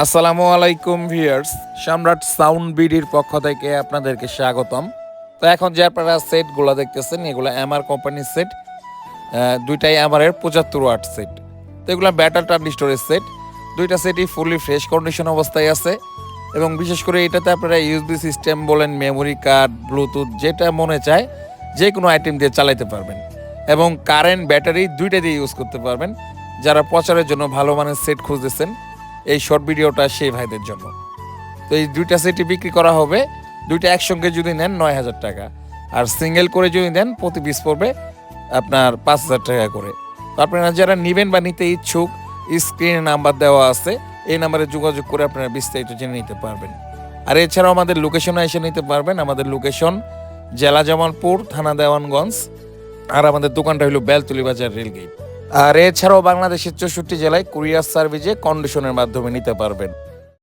আসসালামু আলাইকুম ভিউয়ার্স, সম্রাট সাউন্ড বিডির পক্ষ থেকে আপনাদেরকে স্বাগতম। তো এখন যে আপনারা সেটগুলো দেখতেছেন এগুলো এমআর কোম্পানির সেট, দুইটাই এমআরের 75 ওয়াট সেট। তো এগুলো ব্যাটার ট্রানজিস্টরের সেট, দুইটা সেটই ফুলি ফ্রেশ কন্ডিশন অবস্থায় আছে এবং বিশেষ করে এটাতে আপনারা ইউএসবি সিস্টেম বলেন, মেমোরি কার্ড, ব্লুটুথ যেটা মনে চায় যে কোনো আইটেম দিয়ে চালাতে পারবেন এবং কারেন্ট ব্যাটারি দুইটা দিয়ে ইউজ করতে পারবেন। যারা প্রচারের জন্য ভালো মানের সেট খুঁজতেছেন, এই শর্ট ভিডিওটা সেই ভাইদের জন্য। তো এই দুইটা সেটই বিক্রি করা হবে, দুইটা একসঙ্গে যদি নেন 9,000 টাকা, আর সিঙ্গেল করে যদি নেন প্রতি পিস পড়বে আপনার 5,000 টাকা করে। তো আপনারা যারা নেবেন বা নিতে ইচ্ছুক, স্ক্রিনে নাম্বার দেওয়া আছে, এই নাম্বারে যোগাযোগ করে আপনারা বিস্তারিত জেনে নিতে পারবেন। আর এছাড়াও আমাদের লোকেশনে এসে নিতে পারবেন। আমাদের লোকেশন জেলা জামালপুর, থানা দেওয়ানগঞ্জ, আর আমাদের দোকানটা হলো বেলতলি বাজার রেলগেট। আর এছাড়াও বাংলাদেশের 64 জেলায় কুরিয়ার সার্ভিসে কন্ডিশনের মাধ্যমে নিতে পারবেন।